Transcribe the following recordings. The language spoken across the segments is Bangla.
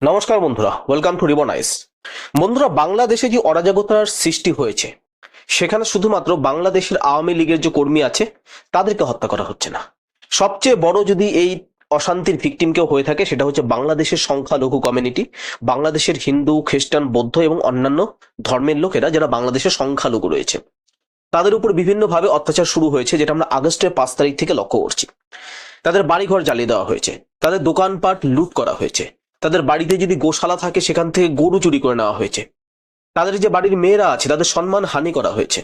নমস্কার বন্ধুরা, ওয়েলকাম টু রিবনাইস। বন্ধুরা, বাংলাদেশে যে অরাজকতার সৃষ্টি হয়েছে সেখানে শুধুমাত্র বাংলাদেশের আওয়ামী লীগের যে কর্মী আছে তাদেরকে হত্যা করা হচ্ছে না। সবচেয়ে বড় যদি এই অশান্তির ভিকটিম কেউ হয়ে থাকে সেটা হচ্ছে বাংলাদেশের সংখ্যালঘু কমিউনিটি, বাংলাদেশের হিন্দু, খ্রিস্টান, বৌদ্ধ এবং অন্যান্য ধর্মের লোকেরা যারা বাংলাদেশের সংখ্যালঘু রয়েছে তাদের উপর বিভিন্নভাবে অত্যাচার শুরু হয়েছে, যেটা আমরা আগস্টের 5 তারিখ থেকে লক্ষ্য করছি। তাদের বাড়িঘর জ্বালিয়ে দেওয়া হয়েছে, তাদের দোকানপাট লুট করা হয়েছে, তাদের বাড়িতে যদি গোশালা থাকে সেখান থেকে গরু চুরি করে নেওয়া হয়েছে, তাদের যে বাড়ির মেয়েরা আছে তাদের সম্মান হানি করা হয়েছে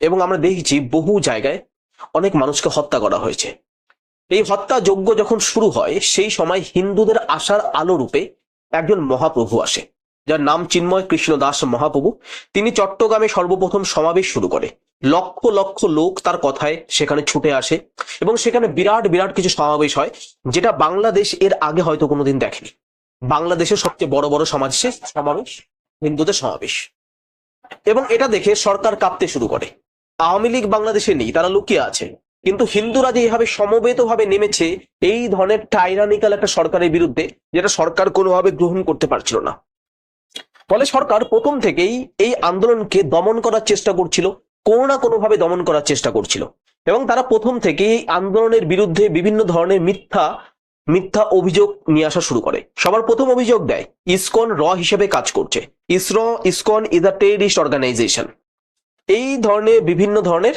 এবং আমরা দেখেছি বহু জায়গায় অনেক মানুষকে হত্যা করা হয়েছে। এই হত্যাযজ্ঞ যখন শুরু হয় সেই সময় হিন্দুদের আশার আলো রূপে একজন মহাপ্রভু আসে, যার নাম চিন্ময় কৃষ্ণ দাস মহাপ্রভু। তিনি চট্টগ্রামে সর্বপ্রথম সমাবেশ শুরু করে, লক্ষ লক্ষ লোক তার কথায় সেখানে ছুটে আসে এবং সেখানে বিরাট বিরাট কিছু সমাবেশ হয়, যেটা বাংলাদেশ এর আগে হয়তো কোনোদিন দেখেনি। বাংলাদেশের সবচেয়ে বড় বড় সমাবেশ হিন্দুদের সমাবেশ, এবং এটা দেখে সরকার কাঁপতে শুরু করে। আওয়ামী লীগ বাংলাদেশে নেই, তারা লুকিয়ে আছে, কিন্তু হিন্দুরা যে এইভাবে সমবেতভাবে নেমেছে এই ধরনের টাইরানিক্যাল একটা সরকারের বিরুদ্ধে, যেটা সরকার কোনোভাবে গ্রহণ করতে পারছিল না। ফলে সরকার প্রথম থেকেই এই আন্দোলনকে দমন করার চেষ্টা করছিল, কোনো না কোনো ভাবে দমন করার চেষ্টা করছিল, এবং তারা প্রথম থেকেই এই আন্দোলনের বিরুদ্ধে বিভিন্ন ধরনের মিথ্যা মিথ্যা অভিযোগ নিয়ে আসা শুরু করে। সবার প্রথম অভিযোগ দেয় ইসকন হিসেবে কাজ করছে, ISKCON is a terrorist organization. এই ধরনের বিভিন্ন ধরনের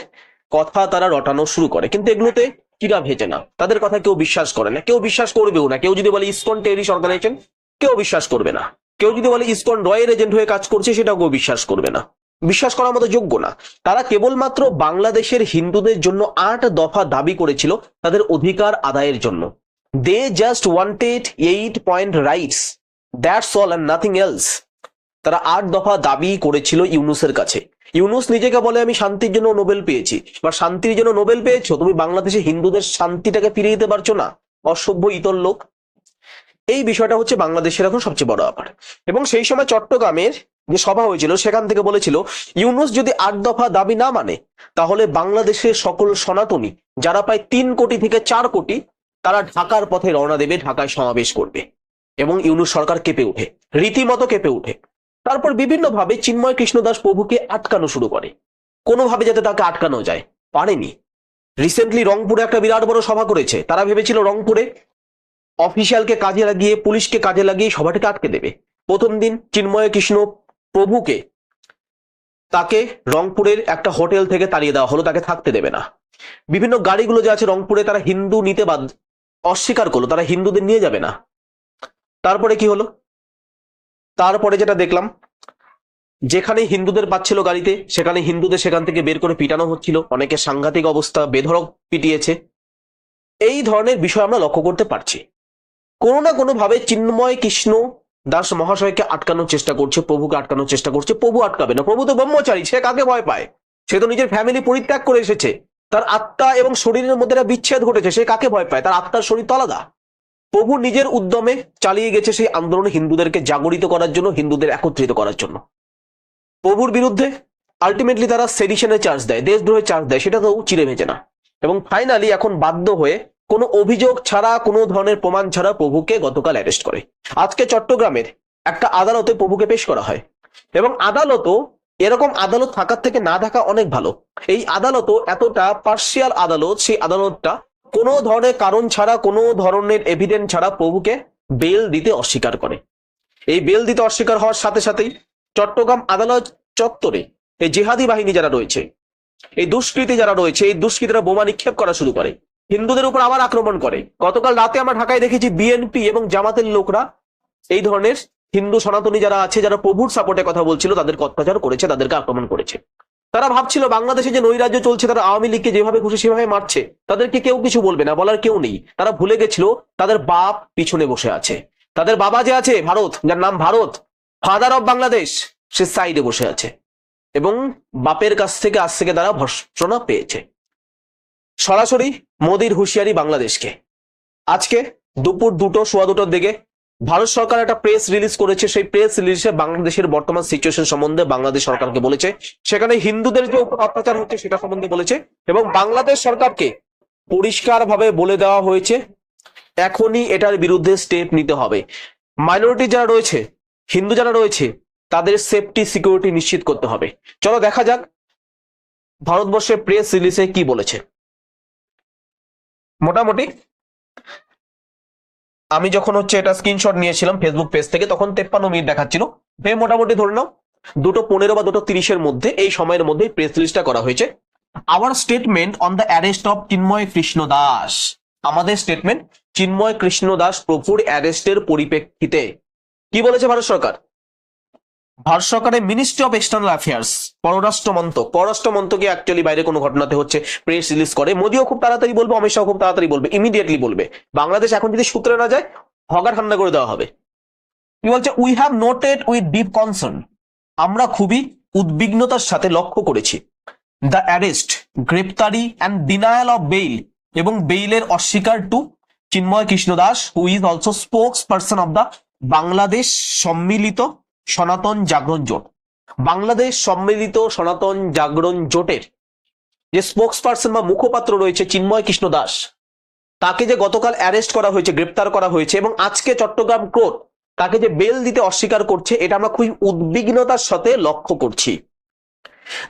কথা তারা রটানো শুরু করে, কিন্তু এগুলোতে কিরা ভেজে না, তাদের কথা কেউ বিশ্বাস করে না, কেউ বিশ্বাস করবেও না। কেউ যদি বলে ইসকন টেররিস্ট অর্গানাইজেশন, কেউ বিশ্বাস করবে না। কেউ যদি বলে ইসকন রয়ের এজেন্ট হয়ে কাজ করছে, সেটাও কেউ বিশ্বাস করবে না, বিশ্বাস করার মতো যোগ্য না। তারা কেবলমাত্র বাংলাদেশের হিন্দুদের জন্য 8 দফা দাবি করেছিল তাদের অধিকার আদায়ের জন্য। They just wanted 8 point rights. That's all and nothing else. তারা 8 দফা দাবি করেছিল ইউনুসের কাছে। ইউনুস নিজেকে বলে আমি শান্তির জন্য নোবেল পেয়েছি, বা শান্তির জন্য নোবেল পেয়েছো? তুমি বাংলাদেশে হিন্দুদের শান্তিটাকে ফিরিয়ে দিতে পারছো না, অসভ্য ইতর লোক। এই বিষয়টা হচ্ছে বাংলাদেশের এখন সবচেয়ে বড় ব্যাপার। এবং সেই সময় চট্টগ্রামের যে সভা হয়েছিল সেখান থেকে বলেছিল ইউনুস যদি 8 দফা দাবি না মানে তাহলে বাংলাদেশের সকল সনাতনী যারা প্রায় 3 কোটি থেকে 4 কোটি তারা ঢাকার পথে রওনা দেবে, ঢাকায় সমাবেশ করবে। এবং ইউনুস সরকার কেঁপে ওঠে, রীতিমতো কেঁপে ওঠে। তারপর বিভিন্নভাবে চিন্ময় কৃষ্ণ দাস প্রভুকে আটকানো শুরু করে, কোনোভাবে যাতে তাকে আটকানো যায়, পারেনি। রিসেন্টলি রংপুরে একটা বিরাট বড় সভা করেছে, তারা ভেবেছিল রংপুরে অফিসিয়ালকে কাজে লাগিয়ে, পুলিশকে কাজে লাগিয়ে সভাটাকে আটকে দেবে। প্রথম দিন চিন্ময় কৃষ্ণ প্রভুকে তাকে রংপুরের একটা হোটেল থেকে তাড়িয়ে দেওয়া হলো, তাকে থাকতে দেবে না। বিভিন্ন গাড়িগুলো যে আছে রংপুরে তারা হিন্দু নিতে অস্বীকার করলো, তারা হিন্দুদের নিয়ে যাবে না। তারপরে কি হলো? তারপরে যেটা দেখলাম, যেখানে হিন্দুদের পাচ্ছিল গাড়িতে সেখানে হিন্দুদের সেখান থেকে বের করে পিটানো হচ্ছিল, অনেকে সাংঘাতিক অবস্থা, বেধড়ক পিটিয়েছে। এই ধরনের বিষয় আমরা লক্ষ্য করতে পারছি। কোনো না কোনো ভাবে চিন্ময় কৃষ্ণ দাস মহাশয়কে আটকানোর চেষ্টা করছে, প্রভুকে আটকানোর চেষ্টা করছে। প্রভু আটকাবে না, প্রভু তো ব্রহ্মচারী, সে কাকে ভয় পায়? সে তো নিজের ফ্যামিলি পরিত্যাগ করে এসেছে, তার আত্মা এবং শরীরের মধ্যে একটা বিচ্ছেদ ঘটেছে, সে কাকে ভয় পায়? তার আত্মার শরীর তো আলাদা। প্রভু নিজের উদ্যমে চালিয়ে গেছে সেই আন্দোলন হিন্দুদেরকে জাগরিত করার জন্য, হিন্দুদের একত্রিত করার জন্য। প্রভুর বিরুদ্ধে আলটিমেটলি তারা সেডিশনের চার্জ দেয়, দেশদ্রোহের চার্জ দেয়, সেটা তো চিরে ভেজে না। এবং ফাইনালি এখন বাধ্য হয়ে কোনো অভিযোগ ছাড়া, কোনো ধরনের প্রমাণ ছাড়া প্রভুকে গতকাল অ্যারেস্ট করে। আজকে চট্টগ্রামের একটা আদালতে প্রভুকে পেশ করা হয়, এবং আদালতও এরকম আদালত থাকার থেকে না থাকা অনেক ভালো। এই আদালতও এতটা পার্সিয়াল আদালত, সেই আদালতটা কোনো ধরনের কারণ ছাড়া, কোনো ধরনের এভিডেন্স ছাড়া প্রভুকে বেল দিতে অস্বীকার করে। এই বেল দিতে অস্বীকার হওয়ার সাথে সাথেই চট্টগ্রাম আদালত চত্বরে এই জেহাদি বাহিনী যারা রয়েছে, এই দুষ্কৃতী যারা রয়েছে, এই দুষ্কৃতীরা বোমা নিক্ষেপ করা শুরু করে, হিন্দুদের উপর আবার আক্রমণ করে। গতকাল রাতে আমরা ঢাকায় দেখেছি বিএনপি এবং জামাতের লোকরা এই ধরনের হিন্দু সনাতনী যারা আছে, যারা প্রভুর সাপোর্টে কথা বলছিল, তাদেরকে অত্যাচার করেছে, তাদেরকে আক্রমণ করেছে। তারা ভাবছিল বাংলাদেশে যে নৈরাজ্য চলছে, তারা আওয়ামী লীগকে যেভাবে খুশি সেভাবে মারছে, তাদেরকে কেউ কিছু বলবে না, বলার কেউ নেই। তারা ভুলে গেছিল তাদের বাপ পিছনে বসে আছে, তাদের বাবা যে আছে ভারত, যার নাম ভারত, ফাদার অফ বাংলাদেশ, সে সাইডে বসে আছে এবং বাপের কাছ থেকে আজ থেকে তারা ভর্ৎসনা পেয়েছে। সরাসরি মোদির হুঁশিয়ারি বাংলাদেশকে। আজকে দুপুর 2টো, সোয়া 2টোর দিকে ভারত সরকার একটা প্রেস রিলিজ করেছে। সেই প্রেস রিলিজে বাংলাদেশের বর্তমান সিচুয়েশন সম্বন্ধে বাংলাদেশ সরকারকে বলেছে, সেখানে হিন্দুদের যে উপর অত্যাচার হচ্ছে সেটা সম্বন্ধে বলেছে, এবং বাংলাদেশ সরকারকে পরিষ্কারভাবে বলে দেওয়া হয়েছে এখনই এটার বিরুদ্ধে স্টেপ নিতে হবে। মাইনরিটি যারা রয়েছে, হিন্দু যারা রয়েছে, তাদের সেফটি সিকিউরিটি নিশ্চিত করতে হবে। চলো দেখা যাক ভারতবর্ষের প্রেস রিলিজে কি বলেছে। মোটামুটি আমি যখন এটা স্ক্রিনশট নিয়েছিলাম ফেসবুক পেজ থেকে, তখন 53 মিনিট দেখাচ্ছিল। মোটামুটি ধরে নাও 2:15 বা 2:30 মধ্যে, এই সময়ের মধ্যে প্রেস রিলিজটা করা হয়েছে। Our statement on the arrest of Chinmoy Krishna Das, আমাদের স্টেটমেন্ট চিন্ময় কৃষ্ণ দাস প্রভুর অ্যারেস্টের পরিপ্রেক্ষিতে কি বলেছে ভারত সরকার। ভারত সরকারের মিনিস্ট্রি অফ এক্সটার্নাল অ্যাফেয়ার্স, পররাষ্ট্র মন্ত্রকে অ্যাকচুয়ালি বাইরে কোনো ঘটনাতে হচ্ছে প্রেস রিলিজ করে। মোদিও খুব তাড়াতাড়ি বলবে, অমিত শাহ খুব তাড়াতাড়ি বলবে, ইমিডিয়েটলি বলবে। বাংলাদেশ এখন যদি সূত্রে না যায়, হগার ঠান্ডা করে দেওয়া হবে। কি বলছে, we have noted with deep concern, আমরা খুবই উদ্বিগ্নতার সাথে লক্ষ্য করেছি দ্য অ্যারেস্ট, গ্রেপ্তারি অ্যান্ড ডিনায়াল অফ বেইল, এবং বেইলের অস্বীকার to Chinmoy Krishna Das, who is also spokesperson of the Bangladesh Sammilito Sanatan জাগরণ জোট। বাংলাদেশ সম্মিলিত সনাতন জাগরণ জোটের যে স্পোক্স পার্সন বা মুখপাত্র রয়েছে চিন্ময় কৃষ্ণ দাস, তাকে যে গতকাল অ্যারেস্ট করা হয়েছে, গ্রেপ্তার করা হয়েছে, এবং আজকে চট্টগ্রাম কোর্ট তাকে যে বেল দিতে অস্বীকার করছে, এটা আমরা খুবই উদ্বিগ্নতার সাথে লক্ষ্য করছি।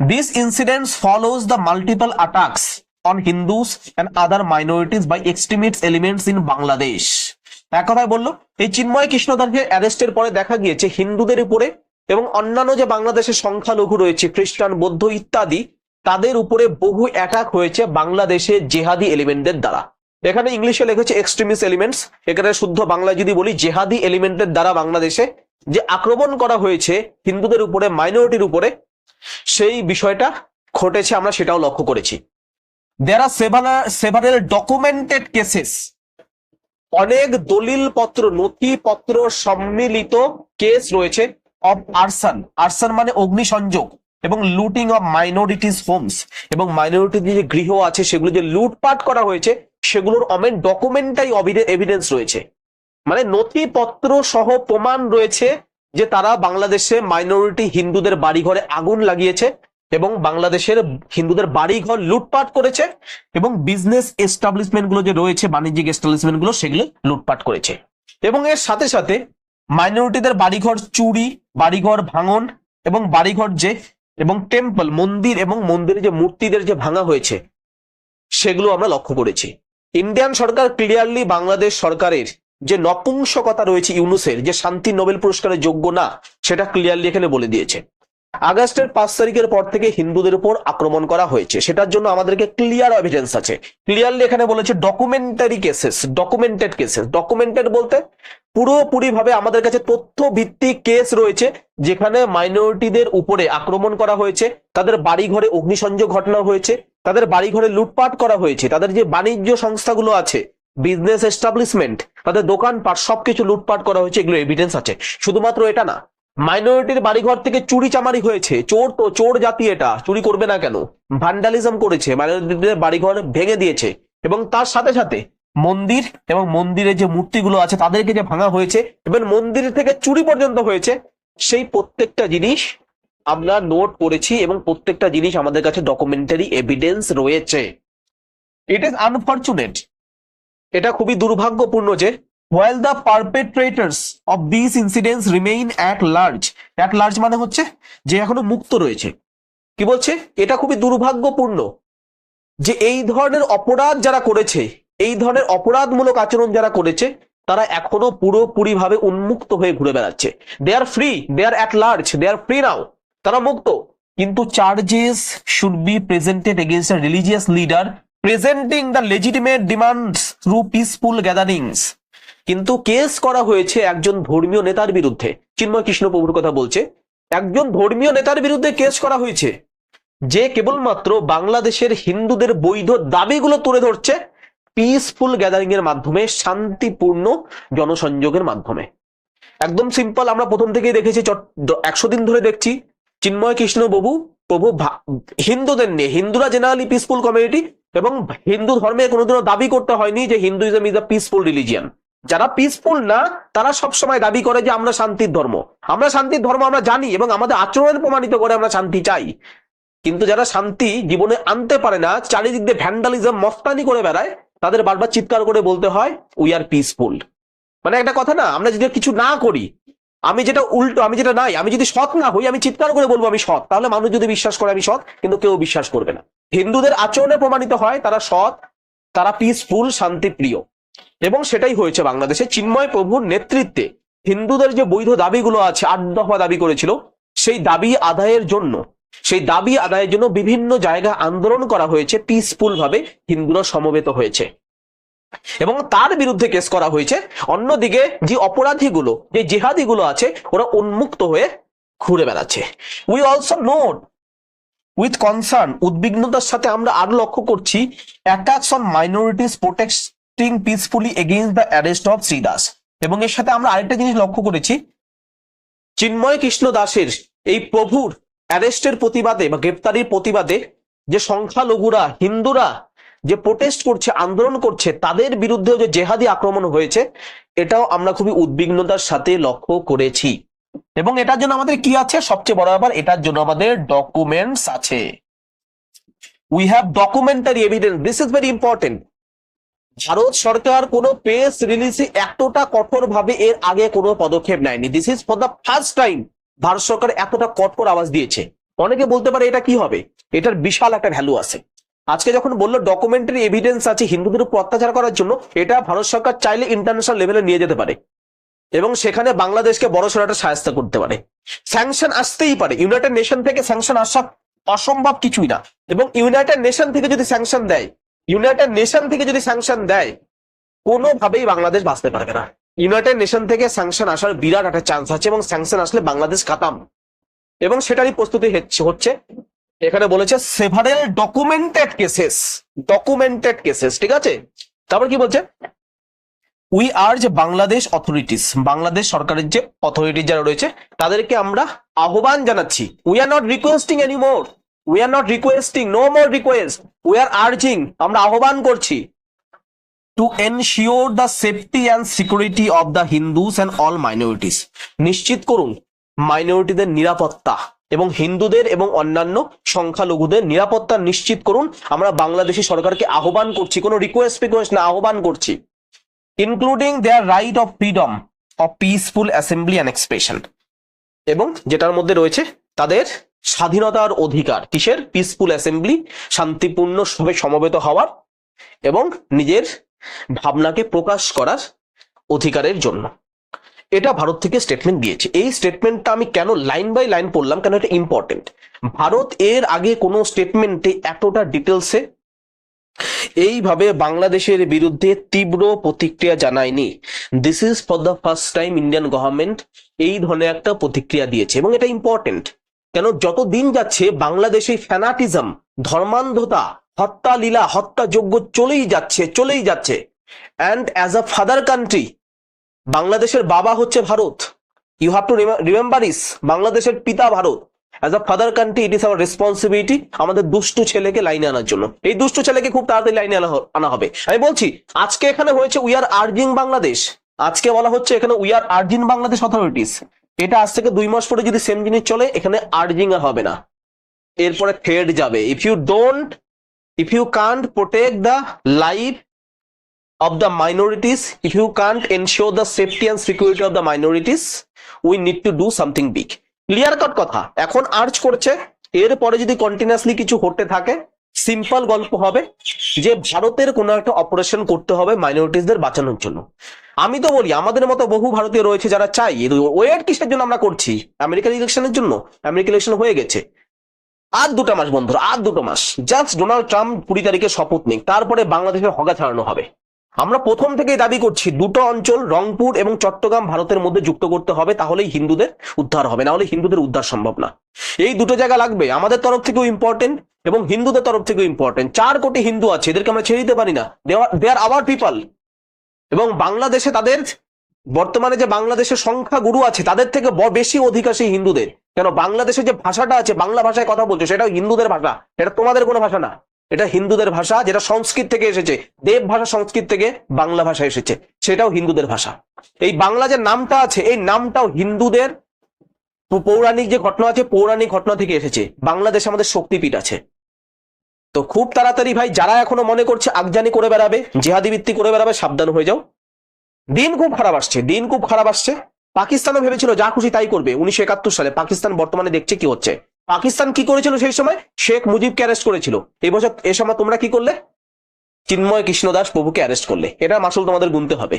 This incidents follows the multiple attacks on Hindus and other minorities by extremist elements in Bangladesh. এক কথায় বললো, এই চিন্ময় কৃষ্ণ দাসের অ্যারেস্টের পরে দেখা গিয়েছে হিন্দুদের উপরে এবং অন্যান্য যে বাংলাদেশের সংখ্যালঘু রয়েছে, খ্রিস্টান, বৌদ্ধ ইত্যাদি, তাদের উপরে বহু অ্যাটাক হয়েছে বাংলাদেশের জেহাদি এলিমেন্টদের দ্বারা। এখানে ইংলিশে লিখেছে এক্সট্রিমিস্ট এলিমেন্টস, এখানে শুদ্ধ বাংলায় যদি বলি, জেহাদি এলিমেন্টের দ্বারা বাংলাদেশে যে আক্রমণ করা হয়েছে হিন্দুদের উপরে, মাইনরিটির উপরে, সেই বিষয়টা ঘটেছে, আমরা সেটাও লক্ষ্য করেছি। দেয়ার আর সেভারেল ডকুমেন্টেড কেসেস, অনেক দলিল পত্র, নথিপত্র সম্মিলিত কেস রয়েছে অফ আরসান, আরসান মানে অগ্নিসংযোগ, এবং লুটিং অফ মাইনরিটিস হোমস, এবং মাইনরিটি যে গৃহ আছে সেগুলো যে লুটপাট করা হয়েছে, সেগুলোর অমেন ডকুমেন্টারি এভিডেন্স রয়েছে, মানে নথিপত্র সহ প্রমাণ রয়েছে যে তারা বাংলাদেশে মাইনরিটি হিন্দুদের বাড়িঘরে আগুন লাগিয়েছে এবং বাংলাদেশের হিন্দুদের বাড়িঘর লুটপাট করেছে, এবং বিজনেস এস্টাবলিশমেন্ট গুলো যে রয়েছে, বাণিজ্যিক এস্টাবলিশমেন্ট গুলো, সেগুলো লুটপাট করেছে। এবং এর সাথে সাথে মাইনরিটিদের বাড়িঘর চুরি, বাড়িঘর ভাঙন, এবং বাড়িঘর যে এবং টেম্পল, মন্দির, এবং মন্দিরে যে মূর্তিদের যে ভাঙা হয়েছে, সেগুলো আমরা লক্ষ্য করেছি। ইন্ডিয়ান সরকার ক্লিয়ারলি বাংলাদেশ সরকারের যে নপুংসকতা রয়েছে, ইউনুসের যে শান্তি নোবেল পুরস্কারের যোগ্য না, সেটা ক্লিয়ারলি এখানে বলে দিয়েছে। আগস্টের 5 তারিখের পর থেকে হিন্দুদের উপর আক্রমণ করা হয়েছে, সেটার জন্য আমাদেরকে ক্লিয়ার এভিডেন্স আছে। ক্লিয়ারলি এখানে বলেছে documentary cases, documented cases. Documented বলতে পুরোপুরি ভাবে আমাদের কাছে তথ্য ভিত্তিক কেস রয়েছে, যেখানে মাইনরিটিদের উপরে আক্রমণ করা হয়েছে, তাদের বাড়িঘরে অগ্নিসংযোগ ঘটনা হয়েছে, তাদের বাড়িঘরে লুটপাট করা হয়েছে, তাদের যে বাণিজ্য সংস্থাগুলো আছে, বিজনেস এস্টাবলিশমেন্ট, তাদের দোকানপাট, সবকিছু লুটপাট করা হয়েছে, এগুলো এভিডেন্স আছে। শুধুমাত্র এটা না, মাইনরিটির বাড়িঘর থেকে চুরি চামারি হয়েছে। চোর তো চোর জাতি, এটা চুরি করবে না কেন? ভ্যান্ডালিজম করেছে, মাইনরিটিদের বাড়িঘর ভেঙে দিয়েছে, এবং তার সাথে সাথে মন্দির এবং মন্দিরে যে মূর্তিগুলো আছে তাদেরকে যে ভাঙা হয়েছে, এবং মন্দির থেকে চুরি পর্যন্ত হয়েছে, সেই প্রত্যেকটা জিনিস আমরা নোট করেছি, এবং প্রত্যেকটা জিনিস আমাদের কাছে ডকুমেন্টারি এভিডেন্স রয়েছে। ইট ইজ আনফরচুনেট, এটা খুবই দুর্ভাগ্যপূর্ণ যে while the perpetrators of these incidents remain at large মানে হচ্ছে যে এখনো মুক্ত রয়েছে। কি বলছে, এটা খুবই দুর্ভাগ্যপূর্ণ যে এই ধরনের অপরাধ যারা করেছে, এই ধরনের অপরাধমূলক আচরণ যারা করেছে, তারা এখনো পুরোপুরি ভাবে উন্মুক্ত হয়ে ঘুরে বেড়াচ্ছে। They are free, they are at large, they are free now, তারা মুক্ত। কিন্তু charges should be presented against a religious leader presenting the legitimate demands through peaceful gatherings. কিন্তু কেস করা হয়েছে একজন ধর্মীয় নেতার বিরুদ্ধে, চিন্ময় কৃষ্ণ প্রভুর কথা বলছে, একজন ধর্মীয় নেতার বিরুদ্ধে কেস করা হয়েছে, যে কেবলমাত্র বাংলাদেশের হিন্দুদের বৈধ দাবিগুলো তুলে ধরছে পিসফুল গ্যাদারিং এর মাধ্যমে, শান্তিপূর্ণ জনসংযোগের মাধ্যমে। একদম সিম্পল, আমরা প্রথম থেকেই দেখেছি, 100 দিন ধরে দেখছি চিন্ময় কৃষ্ণ প্রভু হিন্দুদের নিয়ে, হিন্দুরা জেনারেলি পিসফুল কমিউনিটি, এবং হিন্দু ধর্মে কোনোদিনও দাবি করতে হয়নি যে Hinduism is a peaceful religion. যারা পিসফুল না, তারা সবসময় দাবি করে যে আমরা শান্তির ধর্ম, আমরা শান্তির ধর্ম, আমরা জানি, এবং আমাদের আচরণ প্রমাণিত করে আমরা শান্তি চাই। কিন্তু যারা শান্তি জীবনে আনতে পারে না, চারিদিক দিয়ে ভ্যান্ডালিজম, মস্তানি করে বেড়ায়, তাদের বারবার চিৎকার করে বলতে হয় উই আর পিসফুল। মানে একটা কথা না, আমরা যদি কিছু না করি, আমি যেটা উল্টো, আমি যেটা নাই, আমি যদি সৎ না হই, আমি চিৎকার করে বলবো আমি সৎ, তাহলে মানুষ যদি বিশ্বাস করে আমি সৎ, কিন্তু কেউ বিশ্বাস করবে না। হিন্দুদের আচরণে প্রমাণিত হয় তারা সৎ, তারা পিসফুল, শান্তিপ্রিয়। এবং সেটাই হয়েছে বাংলাদেশে চিন্ময় প্রভুর নেতৃত্বে। হিন্দুদের যে বৈধ দাবিগুলো আছে, 8 দফা দাবি করেছিল, সেই দাবি আদায়ের জন্য, বিভিন্ন জায়গায় আন্দোলন করা হয়েছে, পিসফুল ভাবে হিন্দুরা সমবেত হয়েছে এবং তার বিরুদ্ধে কেস করা হয়েছে। অন্যদিকে যে অপরাধীগুলো, যে জেহাদিগুলো আছে, ওরা উন্মুক্ত হয়ে ঘুরে বেড়াচ্ছে। We also note with concern, উদ্বিগ্নতার সাথে আমরা আরো লক্ষ্য করছি, attacks on minorities protecting peacefully against the arrest of Shri Das. এবং এর সাথে আমরা আরেকটা জিনিস লক্ষ্য করেছি, চিন্ময় কৃষ্ণ দাসের এই প্রভুর অ্যারেস্টের প্রতিবাদে বা গ্রেপ্তারির প্রতিবাদে যে সংখ্যালঘুরা, হিন্দুরা যে প্রোটেস্ট করছে, আন্দোলন করছে, তাদের বিরুদ্ধেও যে জেহাদি আক্রমণ হয়েছে, এটাও আমরা খুবই উদ্বিগ্নতার সাথে লক্ষ্য করেছি। এবং এটার জন্য আমাদের কি আছে, সবচেয়ে বড় ব্যাপার, এটার জন্য আমাদের ডকুমেন্টস আছে। We have documentary evidence, this is very important. Bharat সরকার কোনো প্রেস রিলিজে এতটা কঠোর ভাবে এর আগে কোনো পদক্ষেপ নেয়নি। This is for the first time Bharat সরকার এতটা কঠোর আওয়াজ দিয়েছে। অনেকে বলতে পারে এটা কি হবে, এটার বিশাল একটা ভ্যালু আছে। আজকে যখন বললো ডকুমেন্টারি এভিডেন্স আছে হিন্দুদের উপর অত্যাচার করার জন্য, এটা ভারত সরকার চাইলে ইন্টারন্যাশনাল লেভেলে নিয়ে যেতে পারে এবং সেখানে বাংলাদেশকে বড়সড় একটা সাহায্য করতে পারে। স্যাংশন আসতেই পারে, ইউনাইটেড নেশন থেকে স্যাংশন আসা অসম্ভব কিছুই না। এবং ইউনাইটেড নেশন থেকে যদি স্যাংশন দেয়, কোনোভাবেই বাংলাদেশ বাঁচতে পারবে না। ইউনাইটেড নেশন থেকে স্যাংশন আসার বিরাট একটা চান্স আছে এবং স্যাংশন আসলে বাংলাদেশ খাতাম। এবং সেটারই প্রস্তুতি হচ্ছে। এখানে বলেছে সেভারেল ডকুমেন্টেড কেসেস, ঠিক আছে। তারপর কি বলছে, we urge Bangladesh authorities, Bangladesh সরকারের যে অথরিটি যারা রয়েছে তাদেরকে আমরা আহ্বান জানাচ্ছি। We are not requesting anymore, no more request, we are urging, আমরা আহ্বান করছি, to ensure the safety and security of the Hindus and all minorities, নিশ্চিত করুন মাইনরিটিদের নিরাপত্তা এবং হিন্দুদের এবং অন্যান্য সংখ্যালঘুদের নিরাপত্তা নিশ্চিত করুন। আমরা বাংলাদেশি সরকারকে আহ্বান করছি, কোনো রিকোয়েস্ট না, আহ্বান করছি। Including their right of freedom of peaceful assembly and expression, এবং যেটার মধ্যে রয়েছে তাদের স্বাধীনতার অধিকার, কিসের, পিসফুল অ্যাসেম্বলি, শান্তিপূর্ণভাবে সমবেত হওয়ার এবং নিজের ভাবনাকে প্রকাশ করার অধিকারের জন্য। এটা ভারত থেকে স্টেটমেন্ট দিয়েছে। এই স্টেটমেন্টটা আমি কেন লাইন বাই লাইন পড়লাম, কেন এটা ইম্পর্টেন্ট। ভারত এর আগে কোনো স্টেটমেন্টে এতটা ডিটেলসে এইভাবে বাংলাদেশের বিরুদ্ধে তীব্র প্রতিক্রিয়া জানায়নি। This is for the first time Indian government এই ধরনের একটা প্রতিক্রিয়া দিয়েছে এবং এটা ইম্পর্টেন্ট। কেন, যত দিন যাচ্ছে বাংলাদেশে ফ্যানাটিজম, ধর্মান্ধতা, হত্যা লীলা, হত্যাযজ্ঞ চলেই যাচ্ছে। And as a father country, বাংলাদেশের বাবা হচ্ছে Bharat, you have to remember is, বাংলাদেশের পিতা Bharat. As a father country it is our responsibility আমাদের দুষ্টু ছেলেকে লাইনে আনার জন্য। এই দুষ্টু ছেলেকে খুব তাড়াতাড়ি লাইনে আনা হবে। আমি বলছি আজকে এখানে হয়েছে উই আর আর্জিং বাংলাদেশ, আজকে বলা হচ্ছে এখানে we are urging Bangladesh authorities. এটা আজ থেকে 2 মাস পরে যদি সেম জিনিস চলে, এখানে আর্জিং আর হবে না, এরপরে থ্রেড যাবে। If you can't protect the life of the minorities, if you can't ensure the safety and security of the minorities, we need to do something big. Clear cut কথা। এখন আর্জ করছে, এরপরে যদি কন্টিনিউয়াসলি কিছু হতে থাকে, সিম্পল গল্প হবে যে ভারতের কোনো একটা অপারেশন করতে হবে মাইনরিটিসদের বাঁচানোর জন্য। আমি তো বলি আমাদের মতো বহু ভারতীয় রয়েছে যারা চাই, ওয়েট কিসের জন্য আমরা করছি, আমেরিকান ইলেকশনের জন্য। আমেরিকান ইলেকশন হয়ে গেছে, আর 2টা মাস বন্ধুরা, আর 2টো মাস জাস্ট। ডোনাল্ড ট্রাম্প 20 তারিখে শপথ নিক, তারপরে বাংলাদেশের হগা ছাড়ানো হবে। আমরা প্রথম থেকেই দাবি করছি 2টো অঞ্চল, রংপুর এবং চট্টগ্রাম ভারতের মধ্যে যুক্ত করতে হবে, তাহলেই হিন্দুদের উদ্ধার হবে, না হলে হিন্দুদের উদ্ধার সম্ভব না। এই 2টো জায়গা লাগবে, আমাদের তরফ থেকেও ইম্পর্টেন্ট এবং হিন্দুদের তরফ থেকেও ইম্পর্টেন্ট। 4 কোটি হিন্দু আছে, এদেরকে আমরা ছেড়ে দিতে পারি না, দে আর আওয়ার পিপল। এবং বাংলাদেশে তাদের বর্তমানে যে বাংলাদেশের সংখ্যা গুরু আছে, তাদের থেকে বেশি অধিকার সেই হিন্দুদের। কেন, বাংলাদেশের যে ভাষাটা আছে, বাংলা ভাষায় কথা বলছে, সেটাও হিন্দুদের ভাষা, এটা তোমাদের কোনো ভাষা না, এটা হিন্দুদের ভাষা, যেটা সংস্কৃত থেকে এসেছে, দেব ভাষা সংস্কৃত থেকে বাংলা ভাষা এসেছে, সেটাও হিন্দুদের ভাষা। এই বাংলা যে নামটা আছে, এই নামটাও হিন্দুদের পৌরাণিক যে ঘটনা আছে, পৌরাণিক ঘটনা থেকে এসেছে। বাংলাদেশে আমাদের শক্তিপীঠ আছে। তো খুব তাড়াতাড়ি ভাই, যারা এখনো মনে করছে আগজানি করে বেড়াবে, জিহাদি বৃত্তি করে বেড়াবে, সাবধান হয়ে যাও। দিন খুব খারাপ আসছে, দিন খুব খারাপ আসছে। পাকিস্তানও ভেবেছিল যা খুশি তাই করবে 1971 সালে। পাকিস্তান বর্তমানে দেখছে কি হচ্ছে। পাকিস্তান কি করেছিল সেই সময়? শেখ মুজিবকে অ্যারেস্ট করেছিল। এই বছর এ সময় তোমরা কি করলে? চিন্ময় কৃষ্ণ দাস প্রভুকে অ্যারেস্ট করলে। এটা মাসুল তোমাদের গুনতে হবে।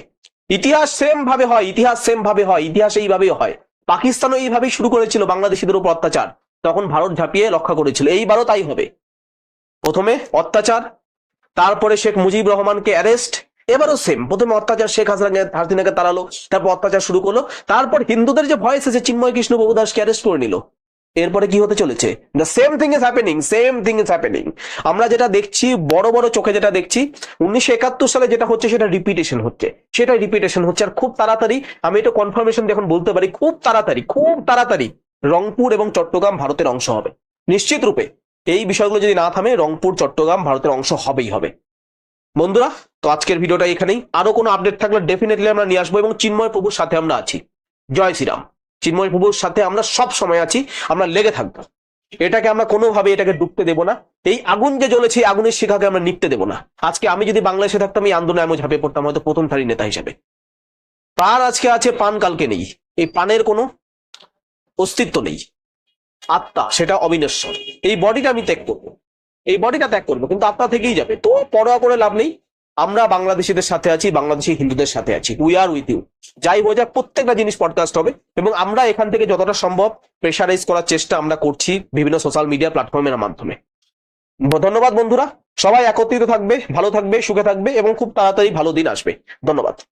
ইতিহাস সেম ভাবে হয়, ইতিহাস সেম ভাবে হয়, ইতিহাস এইভাবেই হয়। পাকিস্তানও এইভাবেই শুরু করেছিল বাংলাদেশিদের উপর অত্যাচার, তখন ভারত ঝাঁপিয়ে রক্ষা করেছিল। এইবারও তাই হবে। প্রথমে অত্যাচার, তারপরে শেখ মুজিব রহমানকে অ্যারেস্ট, এবারও সেম। প্রথমে অত্যাচার, শেখ হাসিনাকে তাড়ালো, তারপর অত্যাচার শুরু করলো, তারপর হিন্দুদের যে ভয় এসেছে চিন্ময় কৃষ্ণ প্রভু দাসকে অ্যারেস্ট করে নিল। এরপরে কি হতে চলেছে? The same thing is happening, same thing is happening. আমরা যেটা দেখছি, বড় বড় চোখে যেটা দেখছি, 1971 সালে যেটা হচ্ছে সেটা রিপিটেশন হচ্ছে, সেটাই রিপিটেশন হচ্ছে। আর খুব তাড়াতাড়ি, আমি এটা কনফার্মেশন এখন বলতে পারি, খুব তাড়াতাড়ি, খুব তাড়াতাড়ি রংপুর এবং চট্টগ্রাম ভারতের অংশ হবে নিশ্চিত রূপে। এই বিষয়গুলো যদি না থামে, রংপুর চট্টগ্রাম ভারতের অংশ হবেই হবে। বন্ধুরা, তো আজকের ভিডিওটা এখানেই। আরো কোনো আপডেট থাকলে ডেফিনেটলি আমরা নিয়ে আসবো, এবং চিন্ময় প্রভুর সাথে আমরা আছি। জয় শ্রীরাম। চিন্ময় প্রভুর সাথে আমরা সব সময় আছি, আমরা লেগে থাকবো। এটাকে আমরা কোনোভাবে এটাকে ডুবতে দেবো না। এই আগুন যে জ্বলেছে, আগুনের শিখাকে আমরা নিপতে দেবো না। আজকে আমি যদি বাংলাদেশে থাকতাম, এই আন্দোলনে আমি ঝাঁপিয়ে পড়তাম হয়তো প্রথম সারির নেতা হিসেবে। প্রাণ আজকে আছে, পান কালকে নেই। এই পানের কোনো অস্তিত্ব নেই। আত্মা সেটা অবিনশ্বর। এই বডিটা আমি ত্যাগ করবো, এই বডিটা ত্যাগ করবো, কিন্তু আত্মা থেকেই যাবে। তো পরোয়া করে লাভ নেই। আমরা বাংলাদেশিদের সাথে আছি, বাংলাদেশি হিন্দুদের সাথে আছি। We are with you. যাই হয়ে যাক, প্রত্যেকটা জিনিস পডকাস্ট হবে, এবং আমরা এখান থেকে যতটা সম্ভব প্রেশারাইজ করার চেষ্টা আমরা করছি বিভিন্ন সোশ্যাল মিডিয়া প্ল্যাটফর্মের মাধ্যমে। ধন্যবাদ বন্ধুরা, সবাই একত্রিত থাকবে, ভালো থাকবে, সুখে থাকবে, এবং খুব তাড়াতাড়ি ভালো দিন আসবে। ধন্যবাদ।